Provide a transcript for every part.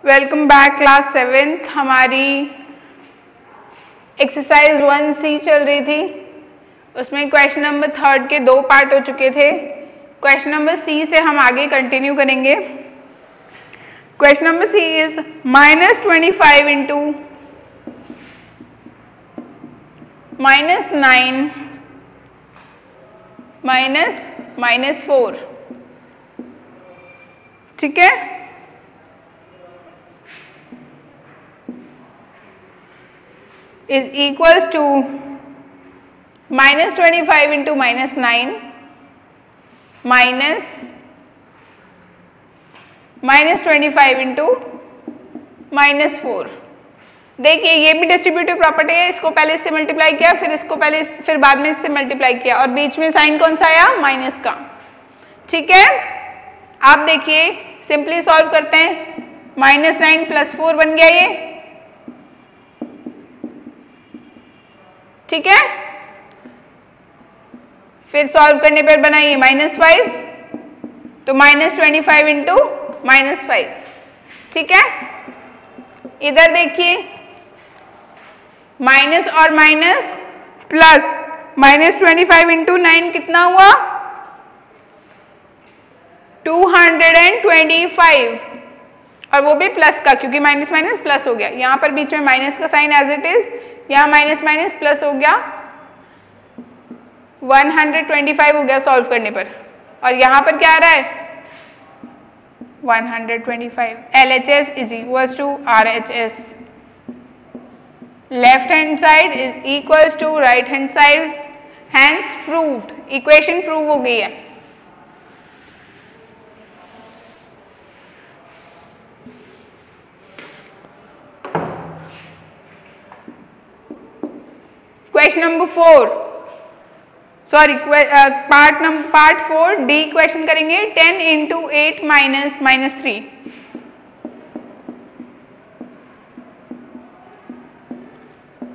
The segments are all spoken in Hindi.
Welcome back class 7th। हमारी एक्सरसाइज 1C चल रही थी, उसमें क्वेश्चन नंबर 3 के 2 पार्ट हो चुके थे। क्वेश्चन नंबर C से हम आगे कंटिन्यू करेंगे। Question number C is -25 into -9 -4, ठीक है। is equals to -25 into -9 minus -25 into -4। देखिए ये भी डिस्ट्रीब्यूटिव प्रॉपर्टी है, इसको पहले इससे मल्टीप्लाई किया, फिर बाद में इससे मल्टीप्लाई किया और बीच में साइन कौन सा आया, माइनस का, ठीक है। आप देखिए सिंपली सॉल्व करते हैं, -9 + 4 बन गया ये, ठीक है। फिर सॉल्व करने पर बनाइए -5, तो -25 इंटू -5, ठीक है। इधर देखिए माइनस और माइनस प्लस, -25 इंटू 9 कितना हुआ, 225, और वो भी प्लस का, क्योंकि माइनस माइनस प्लस हो गया। यहां पर बीच में माइनस का साइन एज इट इज, यहां माइनस माइनस प्लस हो गया, 125 हो गया सॉल्व करने पर। और यहां पर क्या आ रहा है, 125। LHS is equals to RHS, left hand side is equals to right hand side, hence proved, equation prove हो गई है। Question number 4, sorry part 4 D question करेंगे। 10 into 8 -3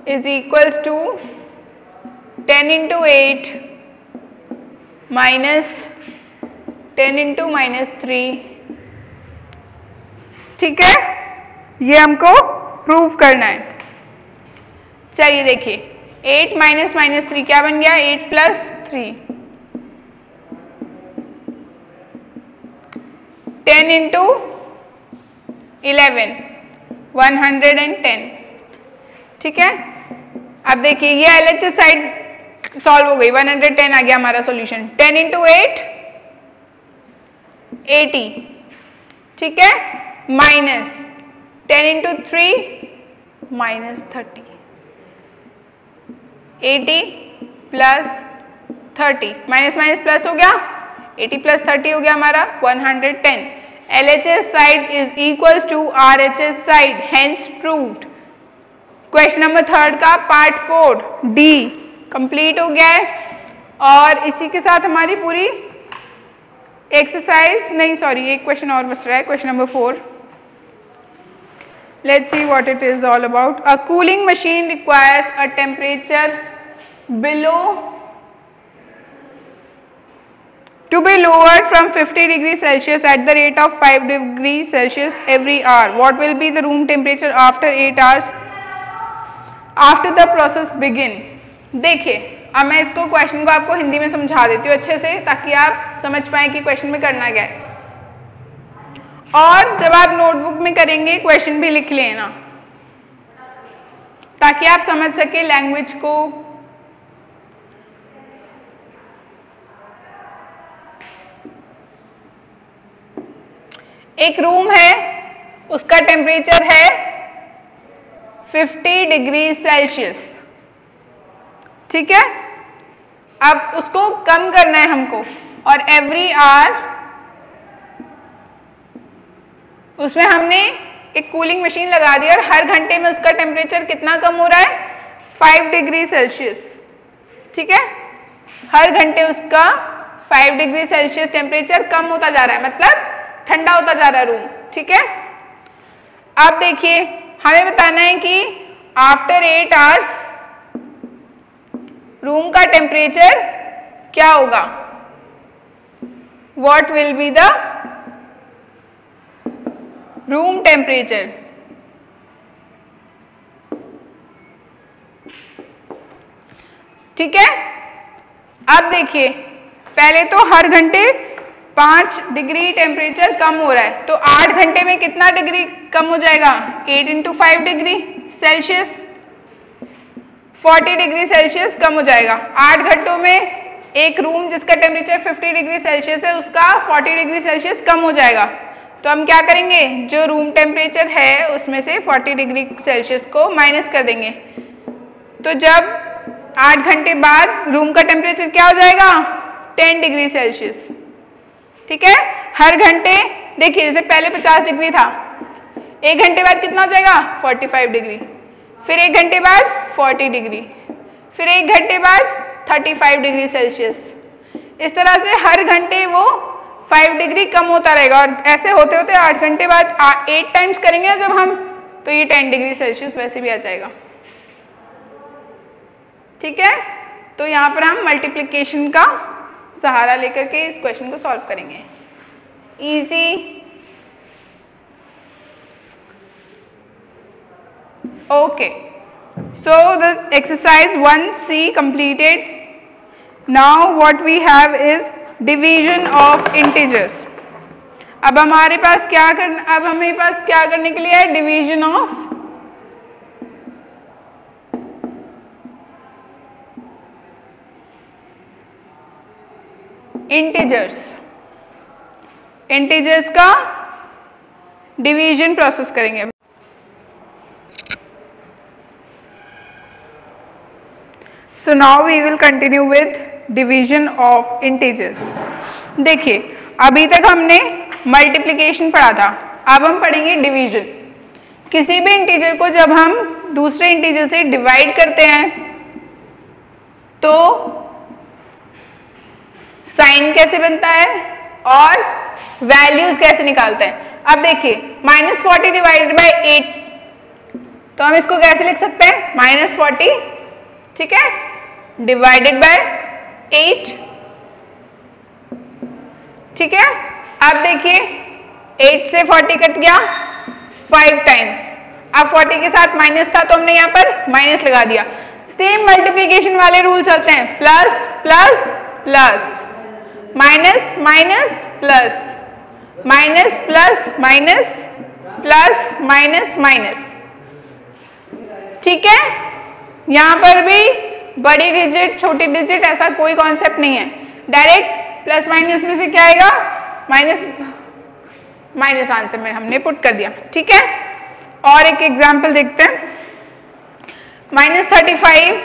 is equals to 10 into 8 -10 into -3, ठीक है। ये हमको प्रूव करना है। चलिए देखिए 8 -3 क्या बन गया, 8 + 3, 10 इंटू 11 110, ठीक है। अब देखिए ये LHS साइड सॉल्व हो गई, 110 आ गया हमारा सॉल्यूशन। 10 इंटू 8 80, ठीक है, minus 10 into 3 -30, 80 + 30, minus minus plus हो गया, 80 + 30 हो गया हमारा 110। LHS side is equals to RHS side, hence proved. Question number 3 का पार्ट 4 डी कंप्लीट हो गया है। और इसी के साथ हमारी पूरी एक्सरसाइज, नहीं सॉरी एक क्वेश्चन और बच रहा है, question number 4। Let's see what it is all about. A cooling machine requires a temperature to be lowered from 50 degrees Celsius at the rate of 5 degrees Celsius every hour. What will be the room temperature after 8 hours after the process begin? देखिए अब मैं इसको क्वेश्चन को आपको हिंदी में समझा देती हूँ अच्छे से, ताकि आप समझ पाए कि क्वेश्चन में करना क्या है। और जब आप नोटबुक में करेंगे क्वेश्चन भी लिख लेना, ताकि आप समझ सके लैंग्वेज को। एक रूम है, उसका टेम्परेचर है 50 डिग्री सेल्सियस, ठीक है। अब उसको कम करना है हमको, और एवरी आवर उसमें हमने एक कूलिंग मशीन लगा दी और हर घंटे में उसका टेम्परेचर कितना कम हो रहा है, 5 डिग्री सेल्सियस, ठीक है। हर घंटे उसका 5 डिग्री सेल्सियस टेम्परेचर कम होता जा रहा है, मतलब ठंडा होता जा रहा है रूम, ठीक है। अब देखिए हमें बताना है कि आफ्टर 8 आवर्स रूम का टेम्परेचर क्या होगा, what will be the room temperature. ठीक है, अब देखिए पहले तो हर घंटे 5 डिग्री टेम्परेचर कम हो रहा है, तो 8 घंटे में कितना डिग्री कम हो जाएगा? 8 × 5 डिग्री सेल्सियस, 40 डिग्री सेल्सियस कम हो जाएगा। 8 घंटों में एक रूम जिसका टेम्परेचर 50 डिग्री सेल्सियस है उसका 40 डिग्री सेल्सियस कम हो जाएगा। तो हम क्या करेंगे, जो रूम टेम्परेचर है उसमें से 40 डिग्री सेल्सियस को माइनस कर देंगे। तो जब 8 घंटे बाद रूम का टेम्परेचर क्या हो जाएगा? 10 डिग्री सेल्सियस। ठीक है, हर घंटे देखिए जैसे पहले 50 डिग्री था, 1 घंटे बाद कितना हो जाएगा? 45 डिग्री, फिर 1 घंटे बाद 40 डिग्री, फिर 1 घंटे बाद 35 डिग्री सेल्सियस। इस तरह से हर घंटे वो 5 डिग्री कम होता रहेगा और ऐसे होते होते 8 घंटे बाद 8 टाइम्स करेंगे ना जब हम, तो ये 10 डिग्री सेल्सियस वैसे भी आ जाएगा। ठीक है, तो यहाँ पर हम मल्टीप्लिकेशन का सहारा लेकर के इस क्वेश्चन को सॉल्व करेंगे। Easy. Okay, so the exercise 1C completed. Now what we have is division of integers. अब हमारे पास क्या करने के लिए है? डिवीजन ऑफ इंटीजर्स का डिवीजन प्रोसेस करेंगे। So now we will continue with division of integers. देखिए अभी तक हमने मल्टीप्लिकेशन पढ़ा था, अब हम पढ़ेंगे डिवीजन। किसी भी इंटीजर को जब हम दूसरे इंटीजर से डिवाइड करते हैं तो साइन कैसे बनता है और वैल्यूज कैसे निकालते हैं। अब देखिए -40 डिवाइडेड बाय 8, तो हम इसको कैसे लिख सकते हैं? -40, ठीक है, डिवाइडेड बाय 8। ठीक है, अब देखिए 8 से 40 कट गया 5 टाइम्स। अब 40 के साथ माइनस था तो हमने यहाँ पर माइनस लगा दिया। सेम मल्टीप्लिकेशन वाले रूल चलते हैं, plus plus plus, minus minus plus, minus plus minus, plus minus minus. ठीक है, यहां पर भी बड़ी डिजिट छोटी डिजिट ऐसा कोई कॉन्सेप्ट नहीं है, डायरेक्ट प्लस माइनस में से क्या आएगा? माइनस आंसर में हमने पुट कर दिया। ठीक है, और एक एग्जांपल देखते हैं। -35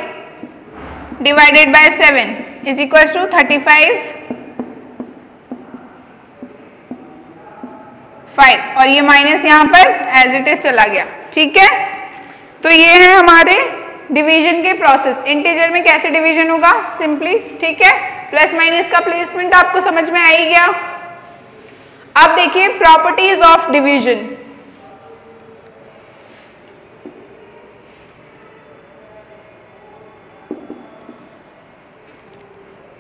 divided by 7 is equal to 35 5, और ये माइनस यहाँ पर एज इट इज चला गया। ठीक है, तो ये है हमारे डिवीजन के प्रोसेस। इंटीजर में कैसे डिवीजन होगा? सिंपली, ठीक है, प्लस माइनस का प्लेसमेंट आपको समझ में आ ही गया। अब देखिए properties of division.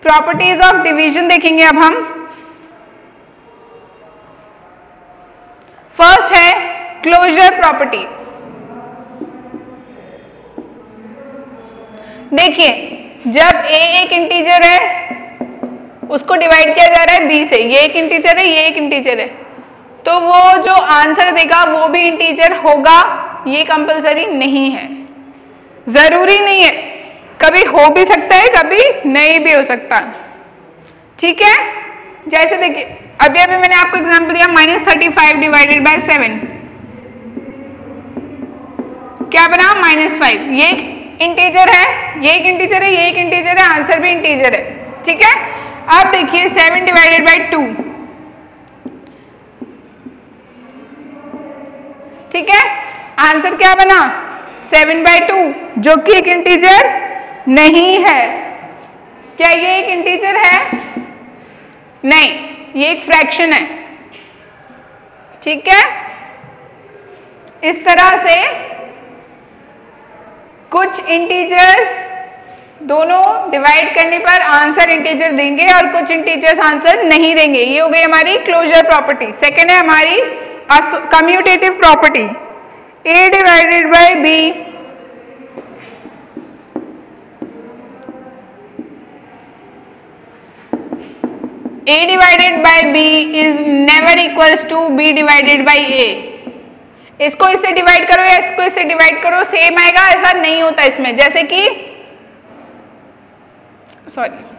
Properties of division देखेंगे अब हम। फर्स्ट है क्लोजर प्रॉपर्टी। देखिए जब a एक इंटीजर है उसको डिवाइड किया जा रहा है b से, ये एक इंटीजर है, ये एक इंटीजर है, तो वो जो आंसर देगा वो भी इंटीजर होगा, ये कंपलसरी नहीं है, जरूरी नहीं है, कभी हो भी सकता है कभी नहीं भी हो सकता। ठीक है, जैसे देखिए अभी मैंने आपको एग्जांपल दिया -35 डिवाइडेड बाय 7, क्या बना? -5। ये एक इंटीजर है, ये एक इंटीजर है, ये एक इंटीजर है, आंसर भी इंटीजर है। ठीक है, अब देखिए 7 डिवाइडेड बाय 2, ठीक है, आंसर क्या बना? 7/2, जो कि एक इंटीजर नहीं है। क्या ये एक इंटीजर है? नहीं, ये एक फ्रैक्शन है। ठीक है, इस तरह से कुछ इंटीजर्स दोनों डिवाइड करने पर आंसर इंटीजर देंगे और कुछ इंटीजर्स आंसर नहीं देंगे। ये हो गई हमारी क्लोजर प्रॉपर्टी। सेकेंड है हमारी commutative property A divided by B A divided by B is never equals to B divided by A. इसको इससे डिवाइड करो या इसको इससे डिवाइड करो सेम आएगा, ऐसा नहीं होता इसमें। जैसे कि सॉरी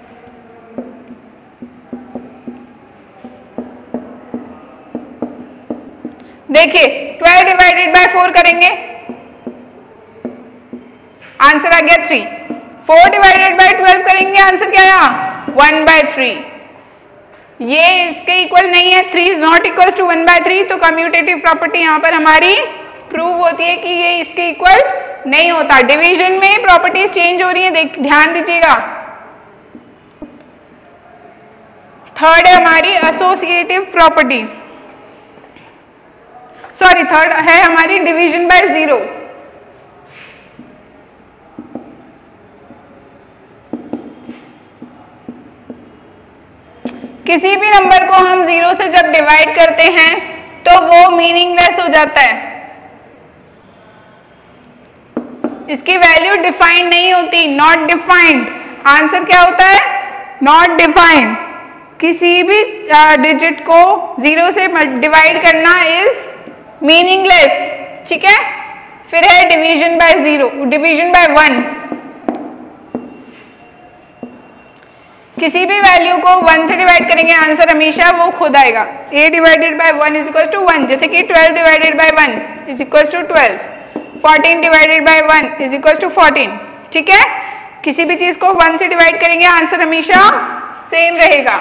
देखिए 12 डिवाइडेड बाय 4 करेंगे, आंसर आ गया 3। 4 डिवाइडेड बाय 12 करेंगे, आंसर क्या आया 1/3। ये इसके इक्वल नहीं है, 3 इज नॉट इक्वल टू 1/3। तो कम्यूटेटिव प्रॉपर्टी यहां पर हमारी प्रूव होती है कि ये इसके इक्वल नहीं होता। डिवीजन में प्रॉपर्टीज चेंज हो रही है, ध्यान दीजिएगा। थर्ड है हमारी एसोसिएटिव प्रॉपर्टी, सॉरी थर्ड है हमारी डिवीजन बाय 0। किसी भी नंबर को हम 0 से जब डिवाइड करते हैं तो वो मीनिंगलेस हो जाता है, इसकी वैल्यू डिफाइंड नहीं होती, नॉट डिफाइंड। आंसर क्या होता है नॉट डिफाइंड। किसी भी डिजिट को 0 से डिवाइड करना इज मीनिंगलेस, ठीक है। फिर है डिवीजन बाय 0, डिवीजन बाय 1। किसी भी वैल्यू को 1 से डिवाइड करेंगे, आंसर हमेशा वो खुद आएगा। A divided by 1 is equal to 1, जैसे कि 12 divided by 1 is equal to 12, 14 divided by 1 is equal to 14, ठीक है। किसी भी चीज को 1 से डिवाइड करेंगे, आंसर हमेशा सेम रहेगा।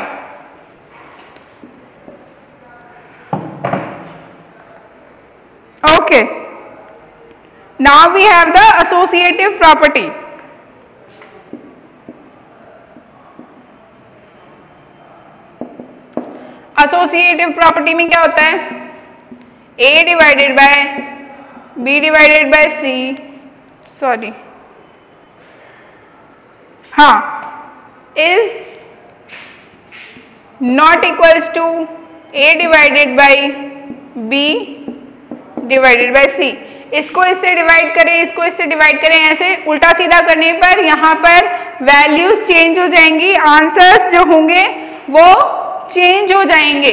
Okay, now we have the associative property. Associative property में क्या होता है, A divided by B divided by C, sorry, हाँ, is not equals to A divided by B divided by C. इसको इससे डिवाइड करें, इसको इससे डिवाइड करें, ऐसे उल्टा सीधा करने पर यहां पर वैल्यूज चेंज हो जाएंगी, आंसर्स जो होंगे वो चेंज हो जाएंगे,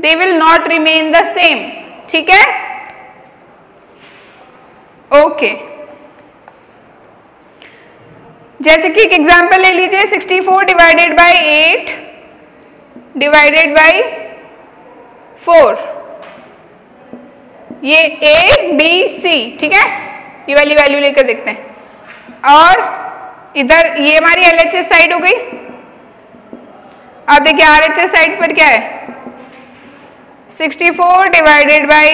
they will not remain the same, ठीक है। ओके, जैसे कि एक एग्जांपल ले लीजिए, 64 डिवाइडेड बाय 8 डिवाइडेड बाय 4, ये A B C, ठीक है। ये वाली वैल्यू लेकर देखते हैं। और इधर ये हमारी LHS साइड हो गई। अब देखिए RHS साइड पर क्या है, 64 डिवाइडेड बाय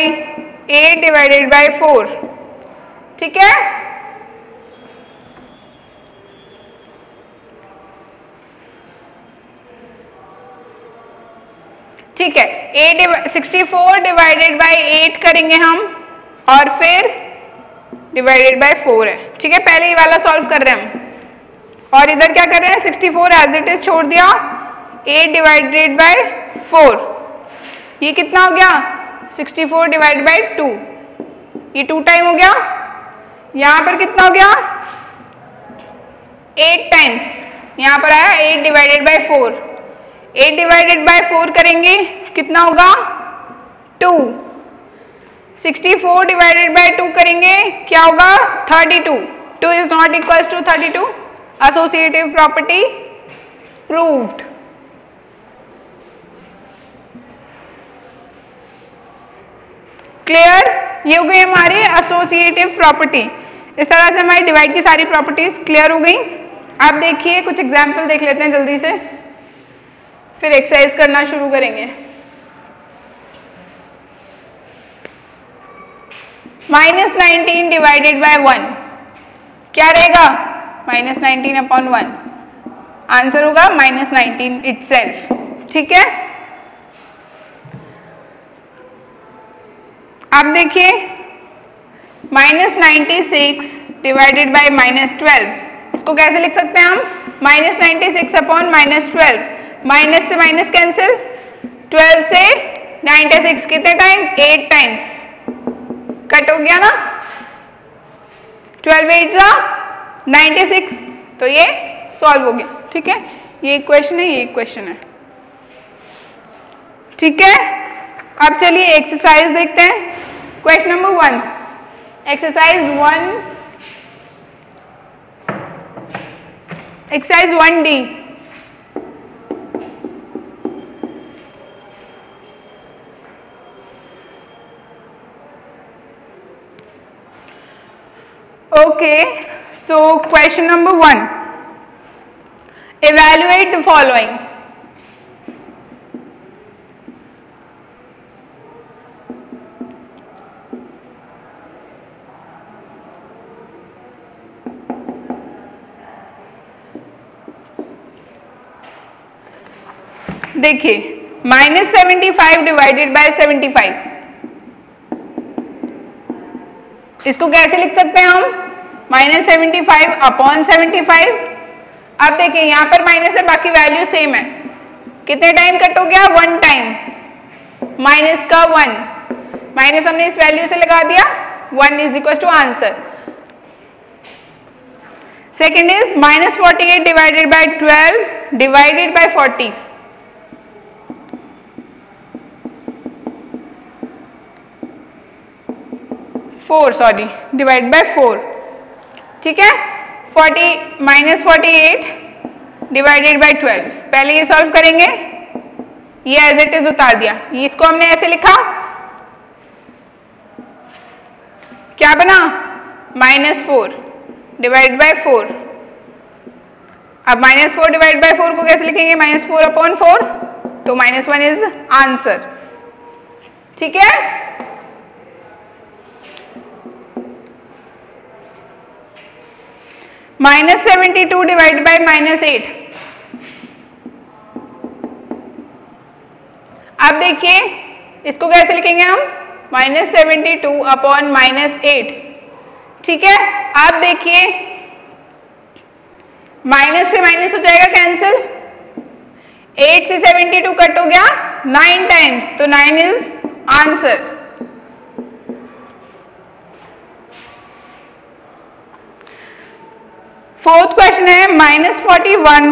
8 डिवाइडेड बाय 4, ठीक है। ठीक है, 64 डिवाइडेड बाय 8 करेंगे हम, और फिर डिवाइडेड बाय 4 है, ठीक है। पहले ये वाला सॉल्व कर रहे हैं हम, और इधर क्या कर रहे हैं, 64 एज इट इज छोड़ दिया, 8 डिवाइडेड बाय 4, ये कितना हो गया 64 डिवाइडेड बाय 2, ये 2 टाइम हो गया। यहां पर कितना हो गया 8 टाइम्स, यहां पर आया 8 डिवाइडेड बाय 4, 8 डिवाइडेड बाय 4 करेंगे कितना होगा 2, 64 डिवाइडेड बाय 2 करेंगे क्या होगा 32, 2 is not equal to 32। Associative property proved. Clear, ये हो गई हमारी एसोसिएटिव प्रॉपर्टी। इस तरह से हमारी डिवाइड की सारी प्रॉपर्टीज क्लियर हो गई। अब देखिए कुछ एग्जाम्पल देख लेते हैं जल्दी से, फिर एक्सरसाइज करना शुरू करेंगे। -19 डिवाइडेड बाय 1 क्या रहेगा -19/1, आंसर होगा -19 इटसेल्फ, ठीक है। अब देखिए -96 डिवाइडेड बाय -12, इसको कैसे लिख सकते हैं हम, -96/-12, माइनस से माइनस कैंसिल, 12 से 96 कितने टाइम? 8 टाइम्स। कट हो गया ना, 12 8 जा 96, तो ये सॉल्व हो गया। ठीक है, ये एक क्वेश्चन है, ये एक क्वेश्चन है। ठीक है, अब चलिए एक्सरसाइज देखते हैं। Question number 1, exercise 1D। Okay, so question number 1, evaluate the following. देखिए, -75 डिवाइडेड बाय 75, इसको कैसे लिख सकते हैं हम? -75 अपॉन 75। अब देखिए यहां पर माइनस है, बाकी वैल्यू सेम है। कितने टाइम कट हो गया? 1 टाइम। माइनस का 1, माइनस हमने इस वैल्यू से लगा दिया, 1 is equal to answer. Second is -48 divided by 12 divided by 40। 4 sorry, divide by 4। ठीक है, 48 डिवाइडेड बाय 12। पहले ये सॉल्व करेंगे, ये एज इट इज उतार दिया, इसको हमने ऐसे लिखा, क्या बना? -4 डिवाइड बाय 4। अब -4 डिवाइड बाय 4 को कैसे लिखेंगे? -4 अपॉन 4, तो -1 इज आंसर। ठीक है, -72 डिवाइड बाय -8। अब देखिए इसको कैसे लिखेंगे हम? -72 अपॉन -8। ठीक है, अब देखिए माइनस से माइनस हो जाएगा कैंसिल, 8 से 72 कट हो गया 9 टाइम्स, तो 9 इज आंसर। फोर्थ क्वेश्चन है -41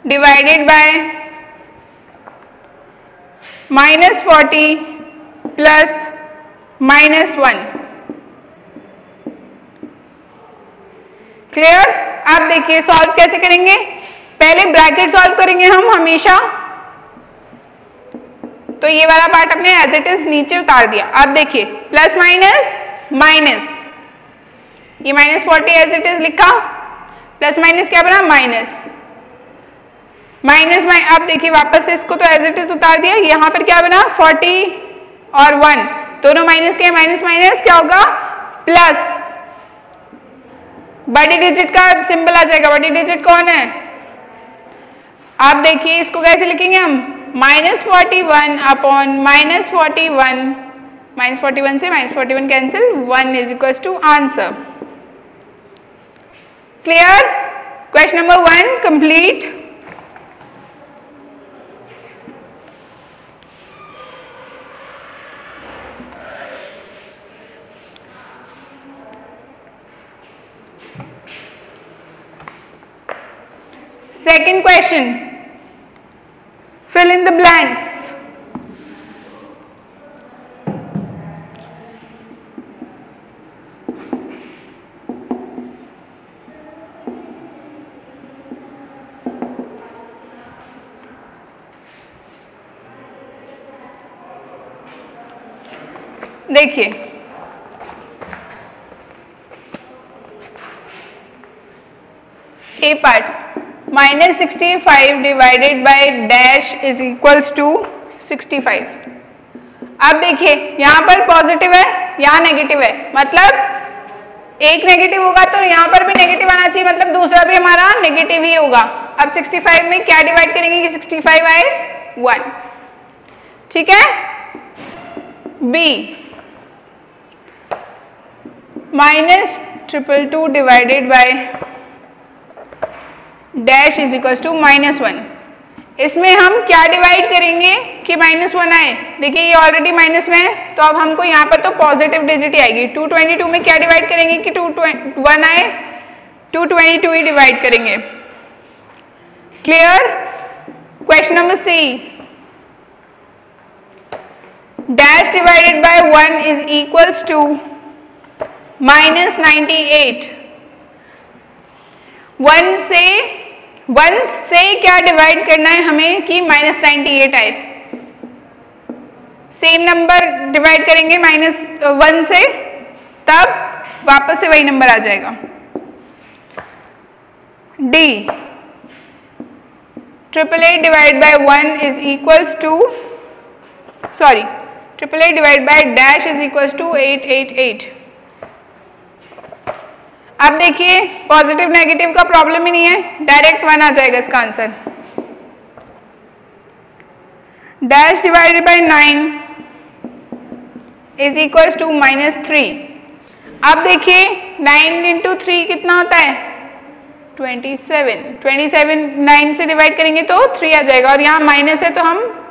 डिवाइडेड बाय -40 प्लस -1। क्लियर? आप देखिए सॉल्व कैसे करेंगे? पहले ब्रैकेट सॉल्व करेंगे हम हमेशा, तो ये वाला पार्ट अपने एज इट इज नीचे उतार दिया। अब देखिए प्लस माइनस माइनस, ये -40 एज इट इज लिखा, प्लस माइनस क्या बना? Minus minus. अब देखिए वापस से इसको तो एज इट इज उतार दिया, यहां पर क्या बना? 40 और 1 दोनों माइनस के, माइनस माइनस क्या होगा? प्लस। बड़ी डिजिट का सिंबल आ जाएगा, बड़ी डिजिट कौन है? आप देखिए इसको कैसे लिखेंगे हम? -41 अपॉन -41, -41 से -41 cancel, 1 is equal to answer. Clear? Question number 1 complete. Second question, fill in the blanks. देखिए a part, -65 divided by dash is equals to 65। अब देखिए यहां पर पॉजिटिव है, यहां नेगेटिव है, मतलब एक नेगेटिव होगा तो यहां पर भी नेगेटिव आना चाहिए, मतलब दूसरा भी हमारा नेगेटिव ही होगा। अब 65 में क्या डिवाइड करेंगे कि 65 आए? 1। ठीक है, B -222 divided by dash is equal to -1। इसमें हम क्या डिवाइड करेंगे कि -1 आए? देखिए ये ऑलरेडी माइनस में है, तो अब हमको यहाँ पर तो पॉजिटिव डिजिट ही आएगी। 222 में क्या डिवाइड करेंगे कि 1 आए? 222 ही डिवाइड करेंगे। Clear? Question number C, dash divided by 1 is equals to -98। 1 से क्या डिवाइड करना है हमें कि -98 आए? सेम नंबर डिवाइड करेंगे -1 से, तब वापस से वही नंबर आ जाएगा। D, 888 divide by 1 is equals to, sorry 888 divide by dash is equals to 888। अब देखिए पॉजिटिव नेगेटिव का प्रॉब्लम ही नहीं है, डायरेक्ट 1 आ जाएगा इसका answer. Dash divided by 9 is equals to -3। अब देखिए 9 इंटू 3 कितना होता है? 27। 27 9 से डिवाइड करेंगे तो 3 आ जाएगा, और यहाँ माइनस है तो हम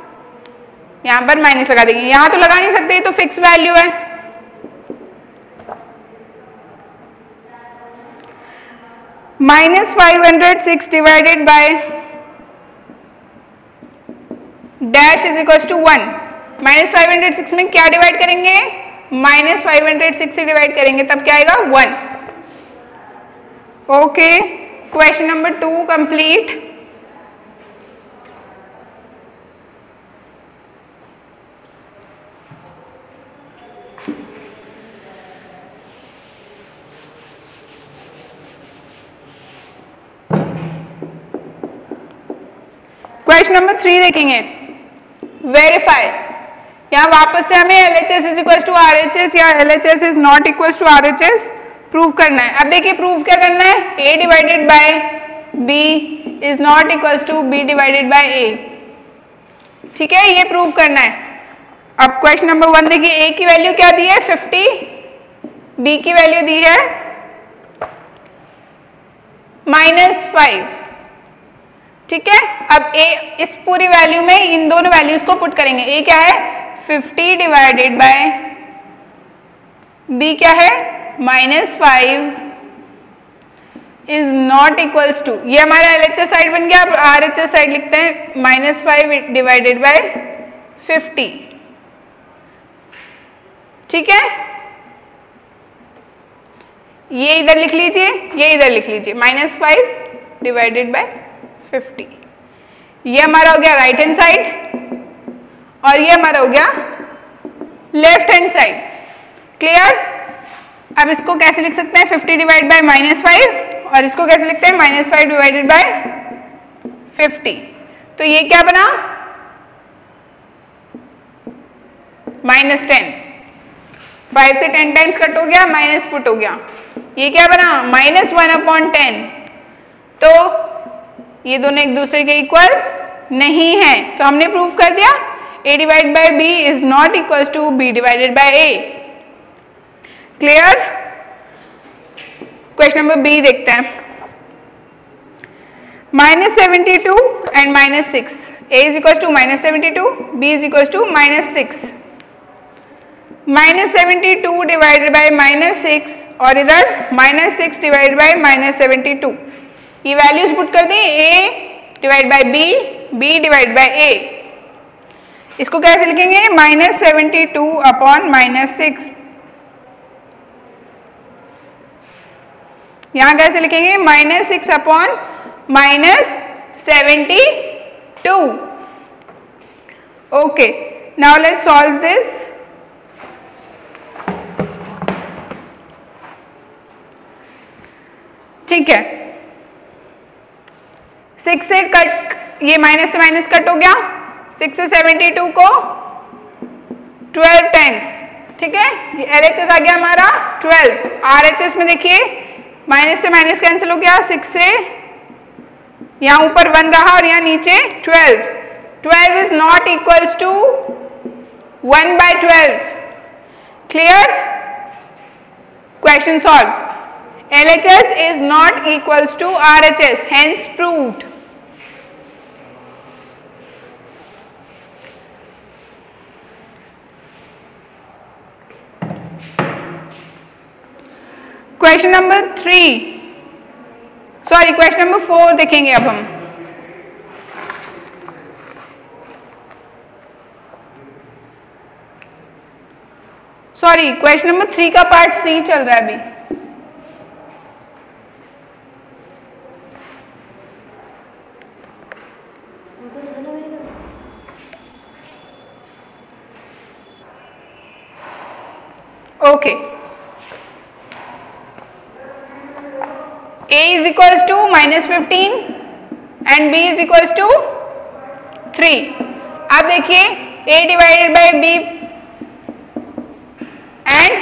यहाँ पर माइनस लगा देंगे। यहाँ तो लगा नहीं सकते, ये तो फिक्स वैल्यू है। -506 divided by dash is equal to 1। -506 में क्या डिवाइड करेंगे? -506 से डिवाइड करेंगे, तब क्या आएगा? 1। Okay, question number 2 complete. Question number 3 देखेंगे, वेरीफाई। यहां वापस से हमें LHS is equal to RHS या LHS is not equal to RHS prove करना है। अब देखिए प्रूव क्या करना है? A divided by B is not equal to B divided by A। ठीक है, ये प्रूव करना है। अब क्वेश्चन नंबर 1 देखिए, A की वैल्यू क्या दी है? 50, B की वैल्यू दी है -5। ठीक है, अब A इस पूरी वैल्यू में इन दोनों वैल्यूज को पुट करेंगे। A क्या है? 50 डिवाइडेड बाय B क्या है? -5 इज नॉट इक्वल्स टू, ये हमारा LHS साइड बन गया। अब RHS साइड लिखते हैं, -5 डिवाइडेड बाय 50। ठीक है, ये इधर लिख लीजिए, ये इधर लिख लीजिए, -5 डिवाइडेड बाय 50। ये हमारा हो गया राइट हैंड साइड, और ये हमारा हो गया लेफ्ट हैंड साइड। क्लियर? अब इसको कैसे लिख सकते हैं? 50 डिवाइड बाय -5, और इसको कैसे लिखते हैं? -5 डिवाइडेड बाय 50। तो ये क्या बना? -10। 5 से 10 टाइम्स कट हो गया, माइनस पुट हो गया। ये क्या बना? -1/10। तो ये दोनों एक दूसरे के इक्वल नहीं है, तो हमने प्रूव कर दिया A divide by B is not equal to B divided by A। Clear? Question number B देखते हैं, -72 and -6। A is equal to -72, B is equal to -6। -72 divided by -6, और इधर -6 डिवाइडेड बाय -72। ये वैल्यूज पुट कर दी, A divide by B, B divide by A। इसको कैसे लिखेंगे? -72/-6। यहां कैसे लिखेंगे? -6/-72। Okay, now let's solve this. ठीक है, 6 से कट, ये माइनस से माइनस कट हो गया। 6 से 72 को 12 टाइम्स। ठीक है, ये LHS आ गया हमारा 12। RHS में देखिए माइनस से माइनस कैंसिल हो गया, 6 से यहाँ ऊपर 1 रहा और यहाँ नीचे 12। 12 is not equals to 1/12। Clear? Question solve. LHS is not equals to RHS, hence proved. Question number 4 देखेंगे अब हम। क्वेश्चन नंबर 3 का पार्ट सी चल रहा है अभी। Okay, a is equals to -15 and b is equals to 3। अब देखिए a divided by b and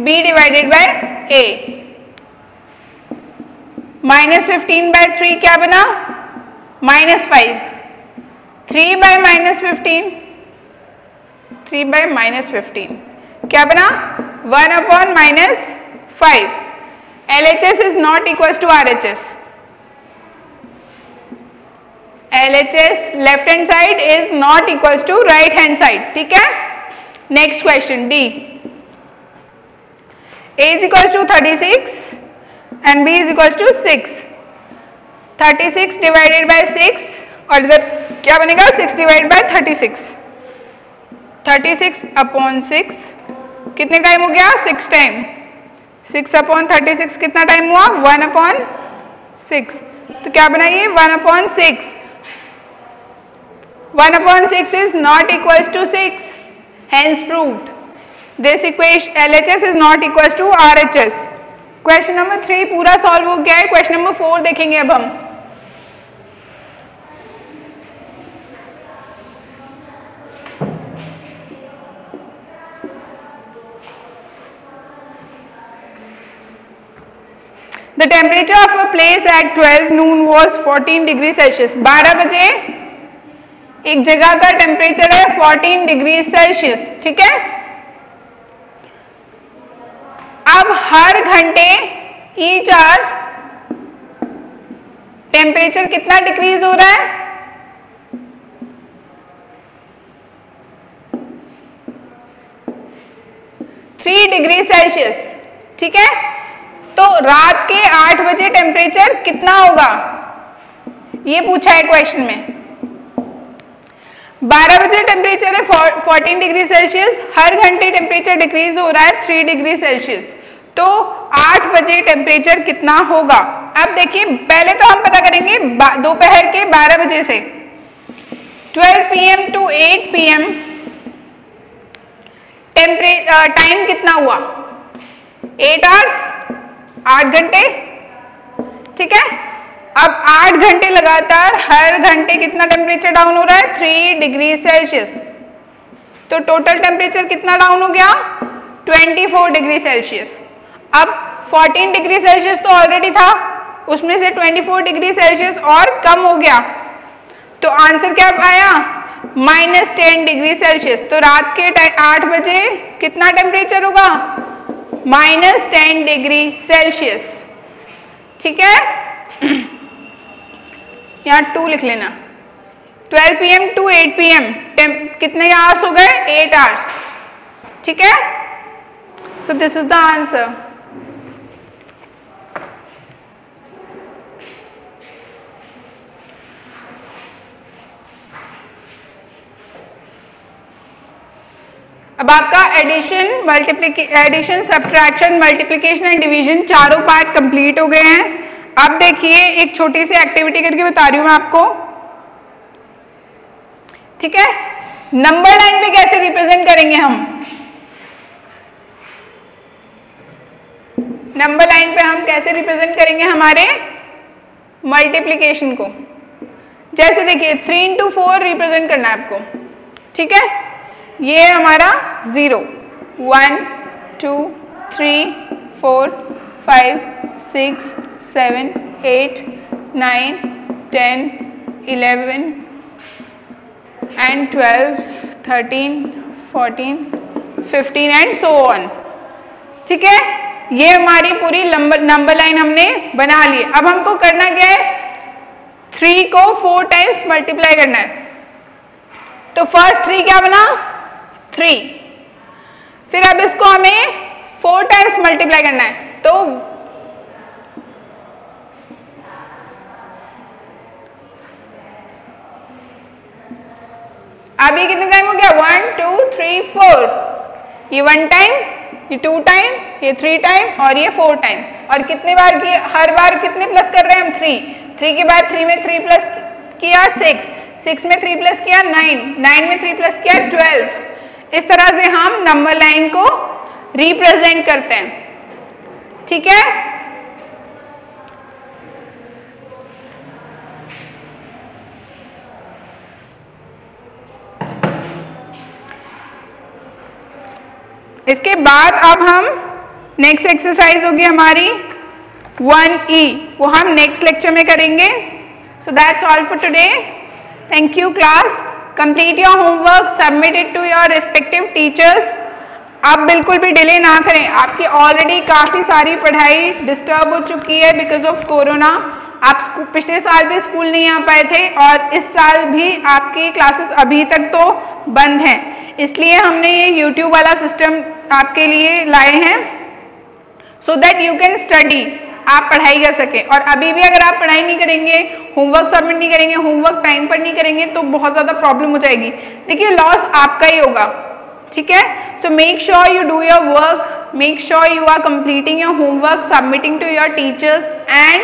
b divided by a। -15 by 3 क्या बना? -5। 3 बाय -15, 3 बाय -15 क्या बना? 1/-5। LHS is not equals to RHS. LHS left hand side is not equals to right hand side. ठीक है, next question D. A is equals to 36 and B is equals to 6। 36 divided by 6 और इधर क्या बनेगा? 6 डिवाइडेड बाय 36। 36/6 कितने टाइम हो गया? 6 टाइम। 6/36 कितना टाइम हुआ? 1/6। तो क्या बनाइए? 1/6। 1/6 is not equals to 6, hence proved this equation LHS is not equals to RHS। Question number 3 पूरा सॉल्व हो गया है। क्वेश्चन नंबर 4 देखेंगे अब हम। The temperature of a place at 12 noon was 14 degree Celsius. 12 बजे एक जगह का टेम्परेचर है 14 डिग्री सेल्सियस। ठीक है, अब हर घंटे ईच आवर टेम्परेचर कितना डिक्रीज हो रहा है? 3 डिग्री सेल्सियस। ठीक है, तो रात के 8 बजे टेम्परेचर कितना होगा ये पूछा है क्वेश्चन में। 12 बजे टेम्परेचर है 14 डिग्री सेल्सियस, हर घंटे टेम्परेचर डिक्रीज हो रहा है 3 डिग्री सेल्सियस, तो 8 बजे टेम्परेचर कितना होगा? अब देखिए पहले तो हम पता करेंगे दोपहर के 12 बजे से 12 PM to 8 PM टाइम कितना हुआ? 8 आवर्स, 8 घंटे। ठीक है, अब 8 घंटे लगातार हर घंटे कितना टेम्परेचर डाउन हो रहा है? 3 डिग्री सेल्सियस। तो टोटल टेम्परेचर कितना डाउन हो गया? 24 डिग्री सेल्सियस। अब 14 डिग्री सेल्सियस तो ऑलरेडी था, उसमें से 24 डिग्री सेल्सियस और कम हो गया, तो आंसर क्या आया? -10 डिग्री सेल्सियस। तो रात के 8 बजे कितना टेम्परेचर होगा? -10 डिग्री सेल्सियस। ठीक है, यहाँ 2 लिख लेना। 12 PM to 8 PM कितने आवर्स हो गए? 8 आवर्स। ठीक है, so this is the answer. अब आपका addition, subtraction, multiplication and division चारों पार्ट कंप्लीट हो गए हैं। अब देखिए एक छोटी सी एक्टिविटी करके बता रही हूं मैं आपको। ठीक है, नंबर लाइन पे कैसे रिप्रेजेंट करेंगे हम? नंबर लाइन पे हम कैसे रिप्रेजेंट करेंगे हमारे मल्टीप्लिकेशन को? जैसे देखिए 3 into 4 रिप्रेजेंट करना है आपको। ठीक है, ये हमारा 0, 1 2 3 4 5 6 7 8 9 10 11 and 12 13 14 15 and so on। ठीक है, ये हमारी पूरी नंबर लाइन हमने बना ली। अब हमको करना क्या है? 3 को 4 टाइम्स मल्टीप्लाई करना है। तो फर्स्ट 3 क्या बना? 3। फिर अब इसको हमें 4 टाइम्स मल्टीप्लाई करना है, तो कितने टाइम हो गया? 1 2 3 4, ये 1 टाइम, ये 2 टाइम, ये 3 टाइम और ये 4 टाइम। और कितने बार किए? हर बार कितने प्लस कर रहे हैं हम? 3 के बाद 3 में 3 प्लस किया 6 में 3 प्लस किया 9 में 3 प्लस किया 12। इस तरह से हम नंबर लाइन को रिप्रेजेंट करते हैं, ठीक है। इसके बाद अब हम नेक्स्ट एक्सरसाइज होगी हमारी 1E, वो हम नेक्स्ट लेक्चर में करेंगे। So that's all for today. Thank you class. Complete your homework, submit it to your respective teachers. आप बिल्कुल भी डिले ना करें, आपकी ऑलरेडी काफ़ी सारी पढ़ाई डिस्टर्ब हो चुकी है बिकॉज ऑफ कोरोना। आप पिछले साल भी स्कूल नहीं आ पाए थे और इस साल भी आपकी क्लासेस अभी तक तो बंद हैं, इसलिए हमने ये YouTube वाला सिस्टम आपके लिए लाए हैं सो दैट यू कैन स्टडी, आप पढ़ाई कर सके। और अभी भी अगर आप पढ़ाई नहीं करेंगे, होमवर्क सबमिट नहीं करेंगे, होमवर्क टाइम पर नहीं करेंगे तो बहुत ज़्यादा प्रॉब्लम हो जाएगी। देखिए लॉस आपका ही होगा, ठीक है। So make sure you do your work, make sure you are completing your homework, submitting to your teachers and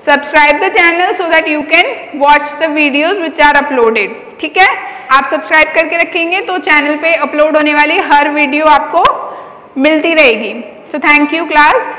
subscribe the channel so that you can watch the videos which are uploaded, ठीक है। आप सब्सक्राइब करके रखेंगे तो चैनल पे अपलोड होने वाली हर वीडियो आपको मिलती रहेगी। So thank you class.